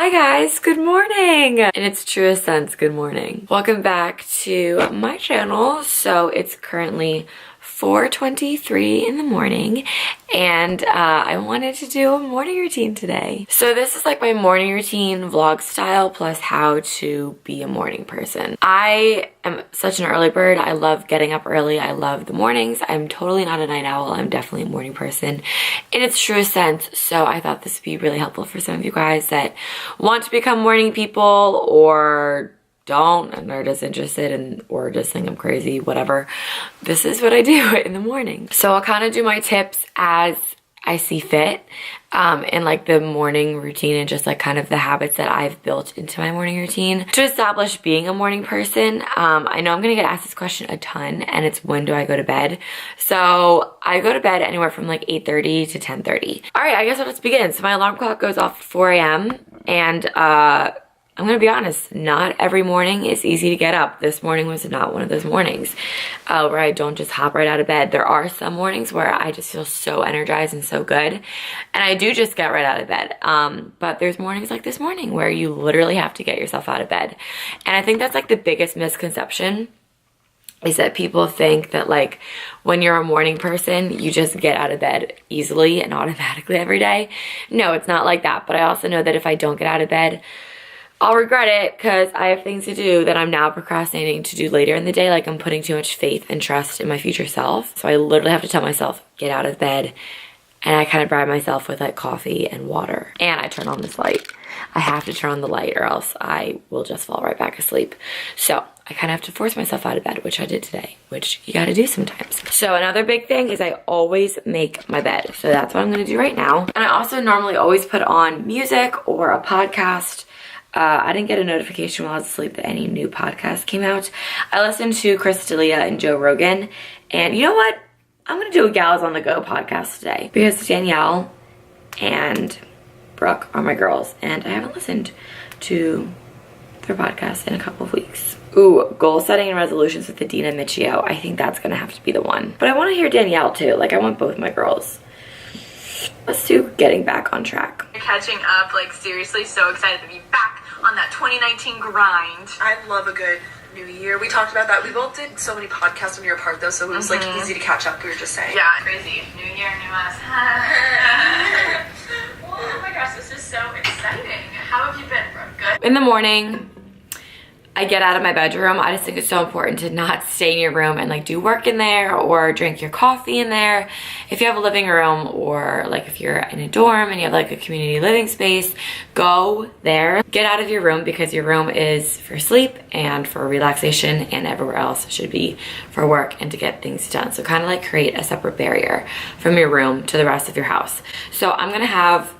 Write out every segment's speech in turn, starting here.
Hi guys, good morning! In its truest sense, good morning. Welcome back to my channel. So it's currently 4:23 in the morning and I wanted to do a morning routine today. So this is like my morning routine vlog style plus how to be a morning person. I am such an early bird. I love getting up early. I love the mornings. I'm totally not a night owl. I'm definitely a morning person in its truest sense. So I thought this would be really helpful for some of you guys that want to become morning people or don't and are just interested in or just think I'm crazy, whatever. This is what I do in the morning. So I'll kind of do my tips as I see fit in like the morning routine and just like kind of the habits that I've built into my morning routine to establish being a morning person. I know I'm gonna get asked this question a ton, and it's when do I go to bed? So I go to bed anywhere from like 8:30 to 10:30. All right, I guess let's begin. So my alarm clock goes off at 4 a.m. and I'm gonna be honest, not every morning is easy to get up. This morning was not one of those mornings where I don't just hop right out of bed. There are some mornings where I just feel so energized and so good, and I do just get right out of bed. But there's mornings like this morning where you literally have to get yourself out of bed. And I think that's like the biggest misconception, is that people think that like when you're a morning person, you just get out of bed easily and automatically every day. No, it's not like that. But I also know that if I don't get out of bed, I'll regret it because I have things to do that I'm now procrastinating to do later in the day. Like I'm putting too much faith and trust in my future self. So I literally have to tell myself, get out of bed. And I kind of bribe myself with like coffee and water. And I turn on this light. I have to turn on the light or else I will just fall right back asleep. So I kind of have to force myself out of bed, which I did today, which you gotta do sometimes. So another big thing is I always make my bed. So that's what I'm gonna do right now. And I also normally always put on music or a podcast. I didn't get a notification while I was asleep that any new podcast came out. I listened to Chris D'Elia and Joe Rogan, and you know what? I'm gonna do a Gals on the Go podcast today because Danielle and Brooke are my girls, and I haven't listened to their podcast in a couple of weeks. Ooh, goal setting and resolutions with Adina Michio. I think that's gonna have to be the one. But I wanna hear Danielle too. Like I want both my girls. Let's do getting back on track. Catching up, like seriously, so excited to be back on that 2019 grind. I love a good new year. We talked about that. We both did so many podcasts when you were apart though, so it was like easy to catch up, we were just saying. Yeah, crazy. New year, new us. Oh my gosh, this is so exciting. How have you been, Brooke? Good? In the morning, I get out of my bedroom. I just think it's so important to not stay in your room and like do work in there or drink your coffee in there. If you have a living room or like if you're in a dorm and you have like a community living space, go there. Get out of your room because your room is for sleep and for relaxation, and everywhere else should be for work and to get things done. So kind of like create a separate barrier from your room to the rest of your house. So I'm gonna have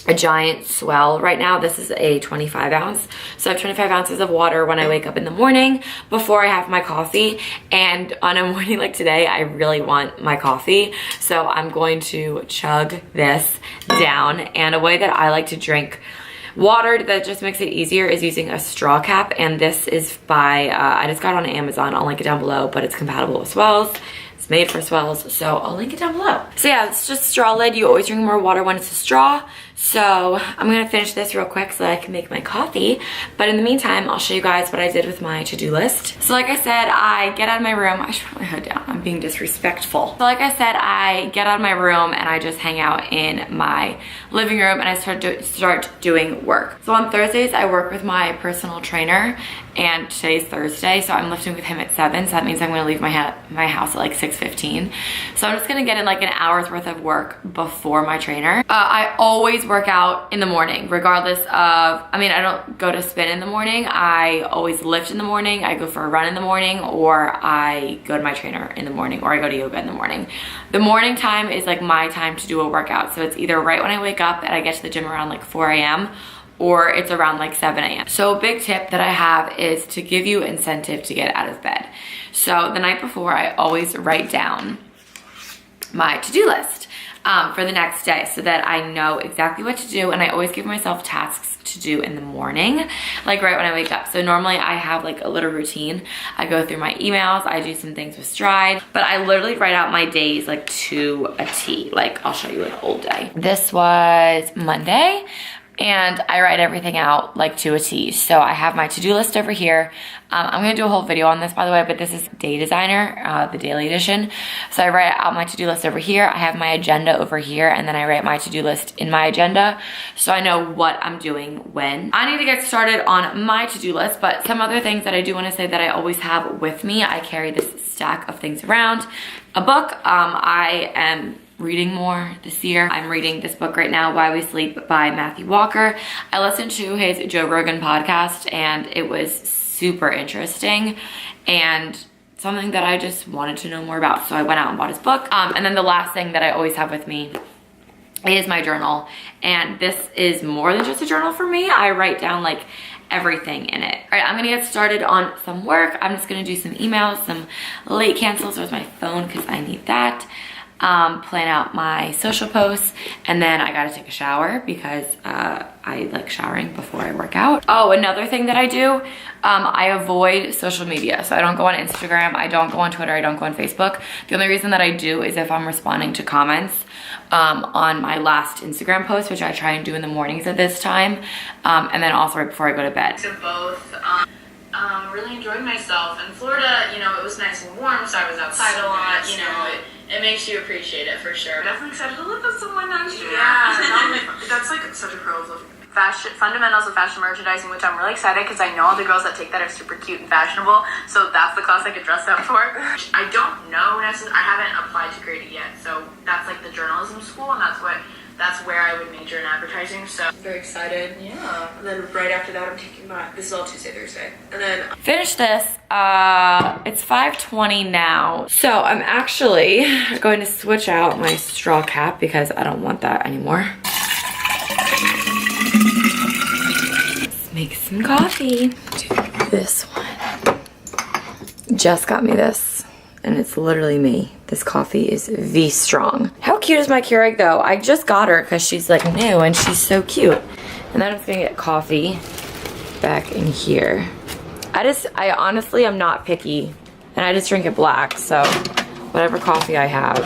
a giant swell right now. This is a 25 ounce. So I have 25 ounces of water when I wake up in the morning before I have my coffee. And on a morning like today, I really want my coffee. So I'm going to chug this down. And a way that I like to drink water that just makes it easier is using a straw cap. And this is by, I just got it on Amazon. I'll link it down below, but it's compatible with swells. It's made for swells, so I'll link it down below. So yeah, it's just a straw lid. You always drink more water when it's a straw. So I'm gonna finish this real quick so that I can make my coffee. But in the meantime, I'll show you guys what I did with my to-do list. So like I said, I get out of my room. I should put my hood down. I'm being disrespectful. So like I said, I get out of my room and I just hang out in my living room and I start doing work. So on Thursdays, I work with my personal trainer, and today's Thursday, so I'm lifting with him at 7, so that means I'm gonna leave my house at like 6:15. So I'm just gonna get in like an hour's worth of work before my trainer. I always work out in the morning, regardless of, I mean, I don't go to spin in the morning. I always lift in the morning. I go for a run in the morning, or I go to my trainer in the morning, or I go to yoga in the morning. The morning time is like my time to do a workout. So it's either right when I wake up and I get to the gym around like 4 a.m. or it's around like 7 a.m. So a big tip that I have is to give you incentive to get out of bed. So the night before, I always write down my to-do list for the next day so that I know exactly what to do, and I always give myself tasks to do in the morning, like right when I wake up. So normally I have like a little routine. I go through my emails, I do some things with Stride, but I literally write out my days like to a T. Like I'll show you an old day. This was Monday. and I write everything out like to a T. So I have my to-do list over here. I'm gonna do a whole video on this, by the way, but this is Day Designer, the daily edition. So I write out my to-do list over here. I have my agenda over here, and then I write my to-do list in my agenda, so I know what I'm doing when. I need to get started on my to-do list, but some other things that I do wanna say that I always have with me. I carry this stack of things around. A book, I am reading more this year. I'm reading this book right now, Why We Sleep by Matthew Walker. I listened to his Joe Rogan podcast, and it was super interesting and something that I just wanted to know more about. So I went out and bought his book. And then the last thing that I always have with me is my journal. And this is more than just a journal for me. I write down like everything in it. All right, I'm gonna get started on some work. I'm just gonna do some emails, some late cancels. Where's my phone? Because I need that. Plan out my social posts, and then I gotta take a shower because I like showering before I work out. Oh, another thing that I do, I avoid social media. So I don't go on Instagram, I don't go on Twitter, I don't go on Facebook. The only reason that I do is if I'm responding to comments on my last Instagram post, which I try and do in the mornings at this time, and then also right before I go to bed. To both. Really enjoyed myself. In Florida, you know, it was nice and warm, so I was outside a lot. You know, it makes you appreciate it for sure. Definitely excited to live with someone nice. Yeah, that's like such a pro of Fashion fundamentals of fashion merchandising, which I'm really excited because I know all the girls that take that are super cute and fashionable. So that's the class I could dress up for. I don't know necessarily. I haven't applied to grade it yet, so that's like the journalism school, and that's where I would major in advertising. So I'm very excited. yeah. And then right after that, I'm taking this is all Tuesday, Thursday. And then Finish this, it's 5:20 now. So I'm actually going to switch out my straw cap because I don't want that anymore. Let's make some coffee. This one. Just got me this, and it's literally me. This coffee is V strong. How cute is my Keurig though? I just got her because she's like new and she's so cute. And then I'm just gonna get coffee back in here. I honestly am not picky, and I just drink it black, so whatever coffee I have,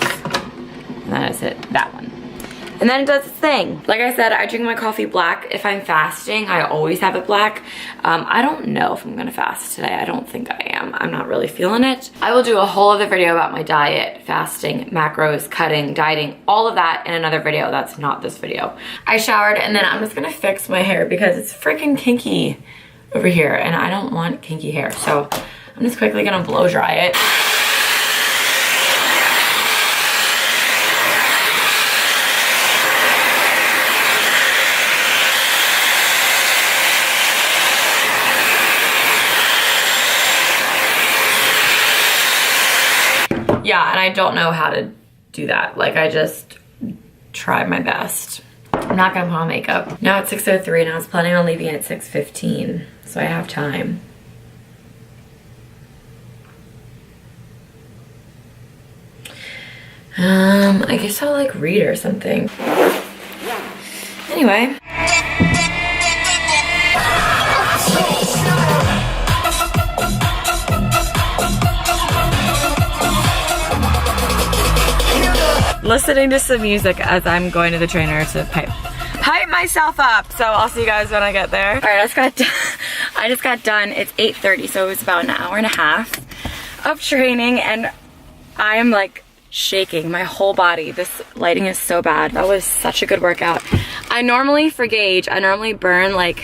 and that is it, that one. And then it does its thing. Like I said, I drink my coffee black. If I'm fasting, I always have it black. I don't know if I'm gonna fast today. I don't think I am. I'm not really feeling it. I will do a whole other video about my diet, fasting, macros, cutting, dieting, all of that in another video. That's not this video. I showered, and then I'm just gonna fix my hair because it's freaking kinky over here, and I don't want kinky hair. So I'm just quickly gonna blow dry it. Yeah, and I don't know how to do that. Like, I just tried my best. I'm not gonna put on makeup. Now it's 6:03 and I was planning on leaving at 6:15, so I have time. I guess I'll like read or something. Anyway. Listening to some music as I'm going to the trainer to pipe myself up. So I'll see you guys when I get there. All right, I just got done. It's 8:30, so it was about an hour and a half of training, and I am like shaking my whole body. This lighting is so bad. That was such a good workout. I normally, for gauge, I normally burn like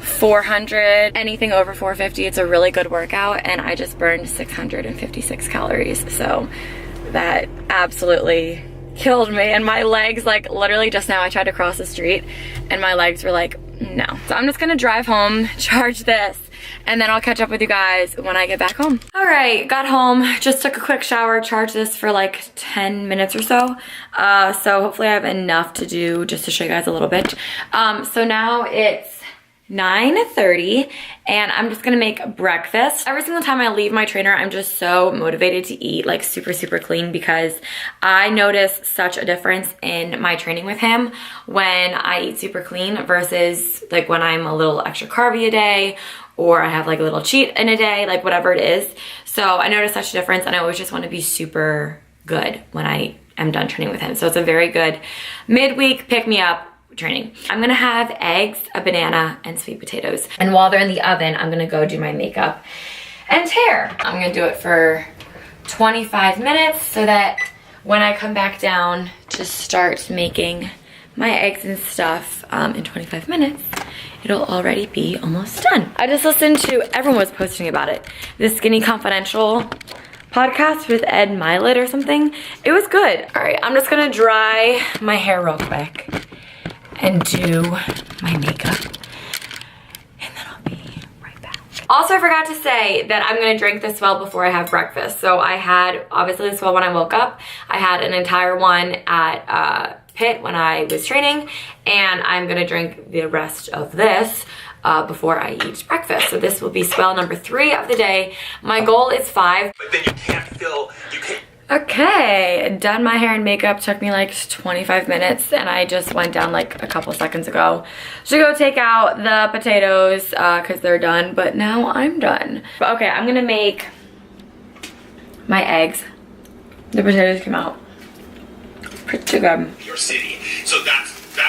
400, anything over 450. It's a really good workout, and I just burned 656 calories. So that absolutely killed me, and my legs, like literally just now I tried to cross the street and my legs were like, no. So I'm just gonna drive home, charge this, and then I'll catch up with you guys when I get back home. All right, got home, just took a quick shower, charged this for like 10 minutes or so. So hopefully I have enough to do just to show you guys a little bit. So now it's 9:30 and I'm just gonna make breakfast. Every single time I leave my trainer, I'm just so motivated to eat like super clean because I notice such a difference in my training with him when I eat super clean versus like when I'm a little extra carby a day or I have like a little cheat in a day, like whatever it is. So I notice such a difference, and I always just want to be super good when I am done training with him. So it's a very good midweek pick me up training. I'm gonna have eggs, a banana, and sweet potatoes. And while they're in the oven, I'm gonna go do my makeup and hair. I'm gonna do it for 25 minutes so that when I come back down to start making my eggs and stuff in 25 minutes, it'll already be almost done. I just listened to, everyone was posting about it, the Skinny Confidential podcast with Ed Milet or something. It was good. All right, I'm just gonna dry my hair real quick and do my makeup. And then I'll be right back. Also, I forgot to say that I'm gonna drink this Swell before I have breakfast. So I had, obviously the Swell when I woke up. I had an entire one at Pitt when I was training, and I'm gonna drink the rest of this before I eat breakfast. So this will be Swell number 3 of the day. My goal is 5. But then you can't. Okay, done my hair and makeup. Took me like 25 minutes, and I just went down like a couple seconds ago to go take out the potatoes because they're done, but now I'm done. But okay, I'm gonna make my eggs. The potatoes came out pretty good. Your city. So that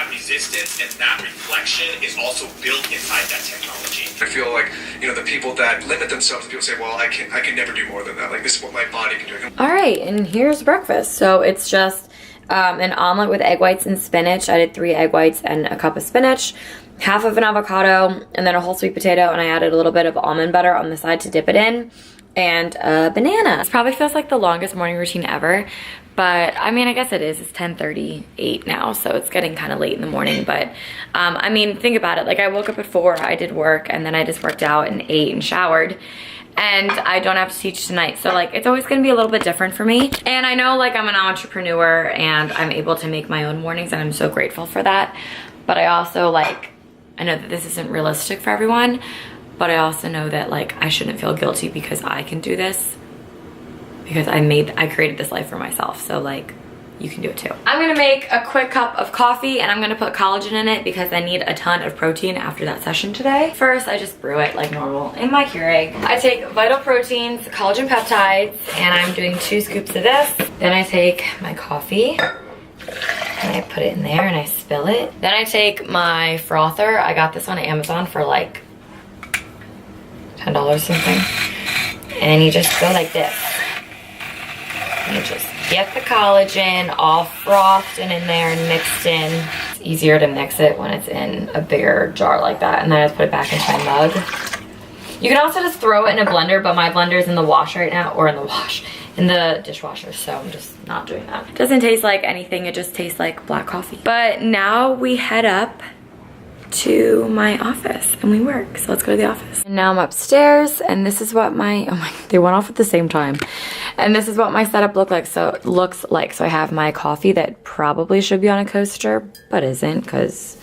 resistance and that reflection is also built inside that technology. I feel like, you know, the people that limit themselves, people say, well, I can never do more than that. Like, this is what my body can do. All right, and here's breakfast. So it's just an omelet with egg whites and spinach. I did 3 egg whites and a cup of spinach, half of an avocado, and then a whole sweet potato, and I added a little bit of almond butter on the side to dip it in, and a banana. This probably feels like the longest morning routine ever, but I mean, I guess it is. It's 10:38 now, so it's getting kind of late in the morning, but I mean, think about it. Like, I woke up at 4, I did work, and then I just worked out and ate and showered, and I don't have to teach tonight. So like, it's always gonna be a little bit different for me. And I know like I'm an entrepreneur and I'm able to make my own mornings, and I'm so grateful for that. But I also like, I know that this isn't realistic for everyone, but I also know that like I shouldn't feel guilty because I can do this, because I created this life for myself. So like, you can do it too. I'm gonna make a quick cup of coffee, and I'm gonna put collagen in it because I need a ton of protein after that session today. First, I just brew it like normal in my Keurig. I take Vital Proteins, collagen peptides, and I'm doing 2 scoops of this. Then I take my coffee, and I put it in there and I spill it. Then I take my frother. I got this on Amazon for like $10 something. And you just go like this. And you just get the collagen all frothed and in there and mixed in. It's easier to mix it when it's in a bigger jar like that. And then I just put it back into my mug. You can also just throw it in a blender, but my blender is in the wash right now, or in the dishwasher, so I'm just not doing that. It doesn't taste like anything, it just tastes like black coffee. But now we head up to my office and we work, so let's go to the office. And now I'm upstairs, and this is what my, oh my, they went off at the same time. And this is what my setup looks like. So I have my coffee that probably should be on a coaster, but isn't, because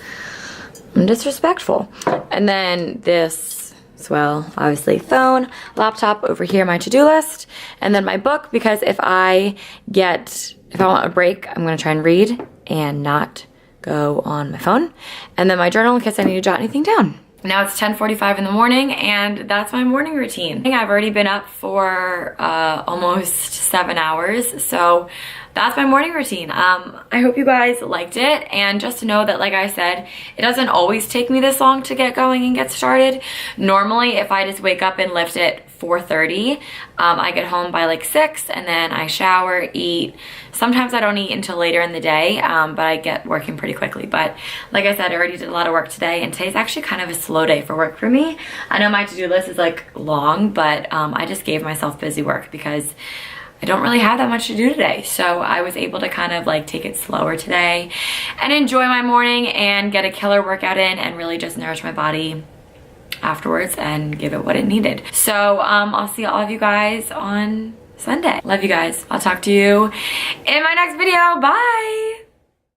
I'm disrespectful. And then this, well, obviously phone, laptop over here, my to-do list, and then my book, because if I want a break, I'm gonna try and read and not go on my phone. And then my journal in case I need to jot anything down. Now it's 10:45 in the morning, and that's my morning routine. I've already been up for almost 7 hours, so that's my morning routine. I hope you guys liked it, and just to know that, like I said, it doesn't always take me this long to get going and get started. Normally, if I just wake up and lift at 4:30, I get home by like 6, and then I shower, eat. Sometimes I don't eat until later in the day, but I get working pretty quickly. But like I said, I already did a lot of work today, and today's actually kind of a slow day for work for me. I know my to-do list is like long, but I just gave myself busy work because I don't really have that much to do today. So I was able to kind of like take it slower today and enjoy my morning and get a killer workout in and really just nourish my body afterwards and give it what it needed. So I'll see all of you guys on Sunday. Love you guys. I'll talk to you in my next video. Bye.